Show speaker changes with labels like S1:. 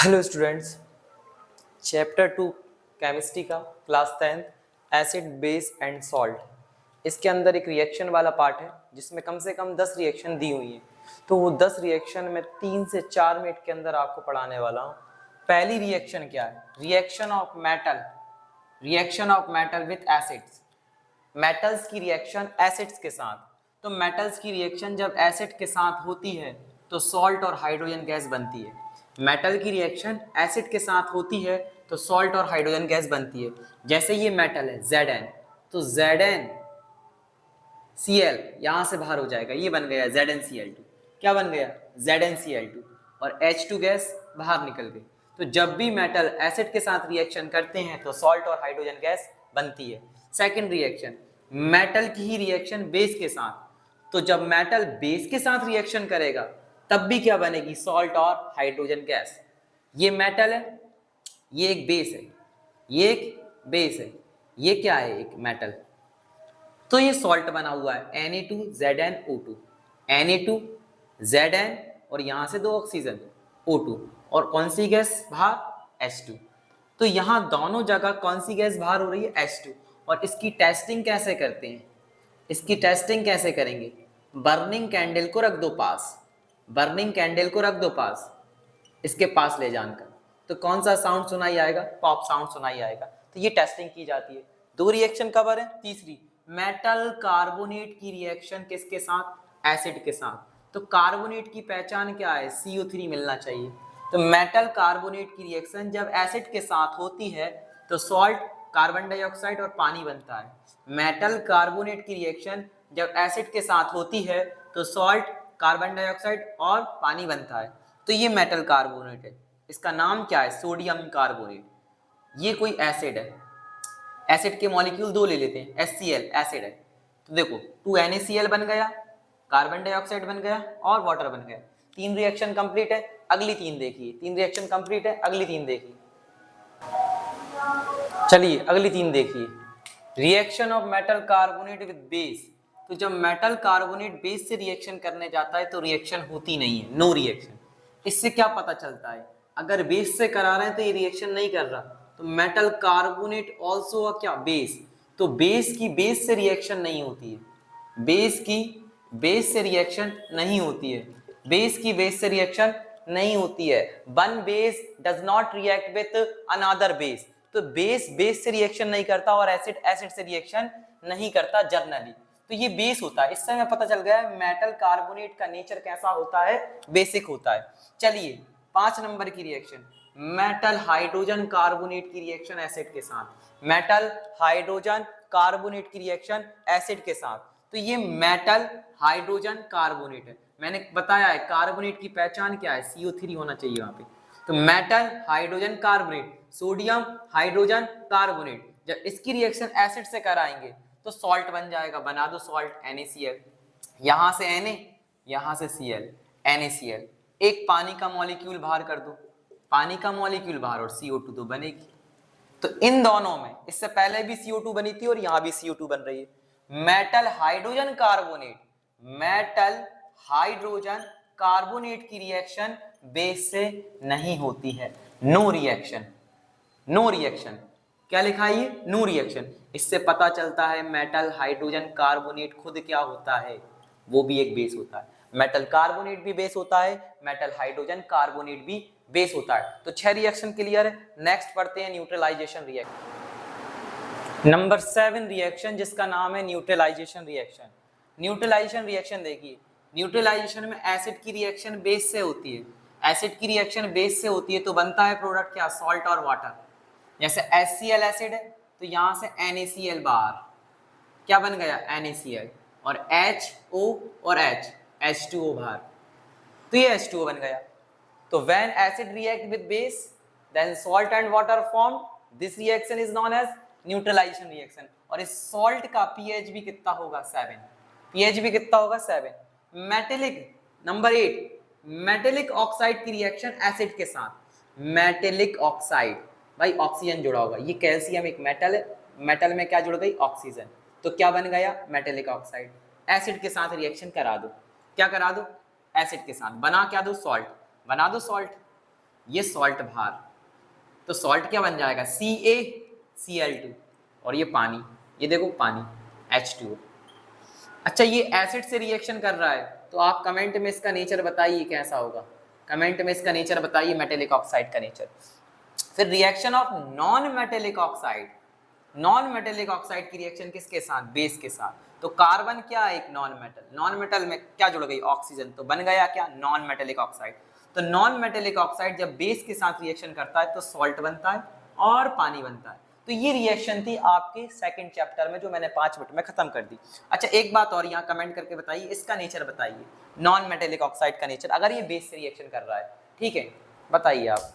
S1: Hello students, chapter 2 chemistry का class 10 acid base and salt. इसके अंदर एक रिएक्शन वाला पार्ट है जिसमें कम से कम 10 रिएक्शन दी हुई हैं। तो वो 10 रिएक्शन में 3 से 4 मिनट के अंदर आपको पढ़ाने वाला हूँ। पहली रिएक्शन क्या है? Reaction of metal with acids. Metals की रिएक्शन एसिड्स के साथ। तो मेटल्स की रिएक्शन जब एसिड के साथ होती है तो सॉल्ट और हाइड्रोजन गैस बनती है। मेटल की रिएक्शन एसिड के साथ होती है तो सॉल्ट और हाइड्रोजन गैस बनती है। जैसे ये मेटल है Zn, तो Zn Cl यहां से बाहर हो जाएगा, ये बन गया ZnCl2। क्या बन गया? ZnCl2। और H2 गैस बाहर निकल गई। तो जब भी मेटल एसिड के साथ रिएक्शन करते हैं तो सॉल्ट और हाइड्रोजन गैस बनती है। सेकंड रिएक्शन, मेटल की ही रिएक्शन बेस के साथ। तो जब मेटल बेस के साथ रिएक्शन करेगा तब भी क्या बनेगी? सॉल्ट और हाइड्रोजन गैस। ये मेटल है, ये एक बेस है, ये एक बेस है, ये क्या है? एक मेटल। तो ये सॉल्ट बना हुआ है Na2ZnO2, Na2Zn और यहां से 2 ऑक्सीजन O2 और कौन सी गैस बाहर? H2। तो यहां दोनों जगह कौन सी गैस बाहर हो रही है? H2। और इसकी टेस्टिंग कैसे करते हैं? इसकी टेस्टिंग कैसे करेंगे? बर्निंग कैंडल को रख दो पास, बर्निंग कैंडल को रख दो पास, इसके पास ले जानकर। तो कौन सा साउंड सुनाई आएगा? पॉप साउंड सुनाई आएगा। तो ये टेस्टिंग की जाती है। 2 रिएक्शन कवर है। तीसरी, मेटल कार्बोनेट की रिएक्शन किसके साथ? एसिड के साथ। तो कार्बोनेट की पहचान क्या है? CO3 मिलना चाहिए। तो मेटल कार्बोनेट की रिएक्शन जब एसिड के साथ होती है तो सॉल्ट, कार्बन डाइऑक्साइड और पानी बनता है। मेटल कार्बोनेट की रिएक्शन जब एसिड के साथ होती है तो सॉल्ट, कार्बन डाइऑक्साइड और पानी बनता है। तो ये मेटल कार्बोनेट है। इसका नाम क्या है? Sodium carbonate. ये कोई एसिड है। एसिड के मॉलिक्यूल 2 ले लेते हैं। HCl एसिड है। तो देखो 2NaCl बन गया, कार्बन डाइऑक्साइड बन गया और वाटर बन गया। 3 रिएक्शन कंप्लीट है। अगली 3 देखिए। 3 रिएक्शन कंप्लीट है, अगली 3 देखिए। चलिए अगली 3 देखिए। Reaction of metal carbonate with base. तो जब मेटल कार्बोनेट बेस से रिएक्शन करने जाता है तो रिएक्शन होती नहीं है, नो रिएक्शन। इससे क्या पता चलता है? अगर बेस से करा रहे हैं तो ये रिएक्शन नहीं कर रहा। तो मेटल कार्बोनेट ऑल्सो क्या? बेस। तो बेस की बेस से रिएक्शन नहीं होती है, बेस की बेस से रिएक्शन नहीं होती है, बेस की बेस से रिएक्शन नहीं होती है। One base does not react with another base. तो बेस बेस से रिएक्शन नहीं करता और एसिड एसिड से रिएक्शन नहीं करता जनरली। तो ये बेस होता है। इससे हमें पता चल गया मेटल कार्बोनेट का नेचर कैसा होता है? बेसिक होता है। चलिए 5 नंबर की रिएक्शन, मेटल हाइड्रोजन कार्बोनेट की रिएक्शन एसिड के साथ। मेटल हाइड्रोजन कार्बोनेट की रिएक्शन एसिड के साथ। तो ये मेटल हाइड्रोजन कार्बोनेट है। मैंने बताया है कार्बोनेट की पहचान क्या है? CO3 होना चाहिए वहां पे। तो metal hydrogen carbonate, sodium hydrogen carbonate, जब इसकी रिएक्शन एसिड से कराएंगे तो सॉल्ट बन जाएगा। बना दो सॉल्ट NaCl। यहां से Na, यहां से Cl, NaCl। एक पानी का मॉलिक्यूल बाहर कर दो, पानी का मॉलिक्यूल बाहर और CO2 तो बनेगी। तो इन दोनों में, इससे पहले भी CO2 बनी थी और यहां भी CO2 बन रही है। Metal hydrogen carbonate, metal hydrogen carbonate की रिएक्शन बेस से नहीं होती है, नो रिएक्शन, नो रिएक्शन। क्या लिखा है ये? No reaction. इससे पता चलता है मेटल हाइड्रोजन कार्बोनेट खुद क्या होता है? वो भी एक बेस होता है। मेटल कार्बोनेट भी बेस होता है, मेटल हाइड्रोजन कार्बोनेट भी बेस होता है। तो 6 रिएक्शन क्लियर है। नेक्स्ट पढ़ते हैं न्यूट्रलाइजेशन रिएक्शन। नंबर 7 रिएक्शन जिसका नाम है न्यूट्रलाइजेशन रिएक्शन। न्यूट्रलाइजेशन रिएक्शन देखिए, न्यूट्रलाइजेशन में एसिड की रिएक्शन बेस से होती है। एसिड की रिएक्शन बेस से होती है तो बनता है प्रोडक्ट क्या? सॉल्ट और वाटर। जैसे HCl एसिड है तो यहां से NaCl बाहर, क्या बन गया? NaCl। और HO और H2O बाहर, तो ये H2O बन गया। तो when acid react with base then salt and water formed, this reaction is known as neutralization reaction। और इस salt का pH भी कितना होगा? 7। pH भी कितना होगा? 7। मेटेलिक नंबर 8, मेटेलिक ऑक्साइड की रिएक्शन एसिड के साथ। मेटेलिक ऑक्साइड, भाई ऑक्सीजन जुड़ा होगा, ये कैल्शियम एक मेटल है, मेटल में क्या जुड़ गई? ऑक्सीजन। तो क्या बन गया? Metallic oxide. एसिड के साथ रिएक्शन करा दो, क्या करा दो? एसिड के साथ बना क्या दो? सॉल्ट। बना दो सॉल्ट। ये सॉल्ट बाहर, तो सॉल्ट क्या बन जाएगा CaCl2 और ये पानी, ये देखो पानी H2O। अच्छा ये एसिड से रिएक्शन कर रहा है तो आप कमेंट में इसका नेचर बताइए कैसा होगा, कमेंट में इसका नेचर बताइए मेटेलिक ऑक्साइड का नेचर। फिर reaction of non metallic oxide, non metallic oxide की रिएक्शन किसके साथ, बेस के साथ। तो कार्बन क्या है, एक नॉन मेटल, नॉन मेटल में क्या जुड़ गई, ऑक्सीजन, तो बन गया क्या, नॉन मेटेलिक ऑक्साइड। तो नॉन मेटेलिक ऑक्साइड जब बेस के साथ रिएक्शन करता है तो सॉल्ट बनता है और पानी बनता है। तो ये रिएक्शन थी आपके सेकंड चैप्टर में जो मैंने 5 मिनट में खत्म कर दी। अच्छा एक बात और यहाँ कमेंट करके बताइए, इसका नेचर बताइए, नॉन मेटेलिक ऑक्साइड का नेचर, अगर ये बेस से रिएक्शन कर रहा है, ठीक है, बताइए आप।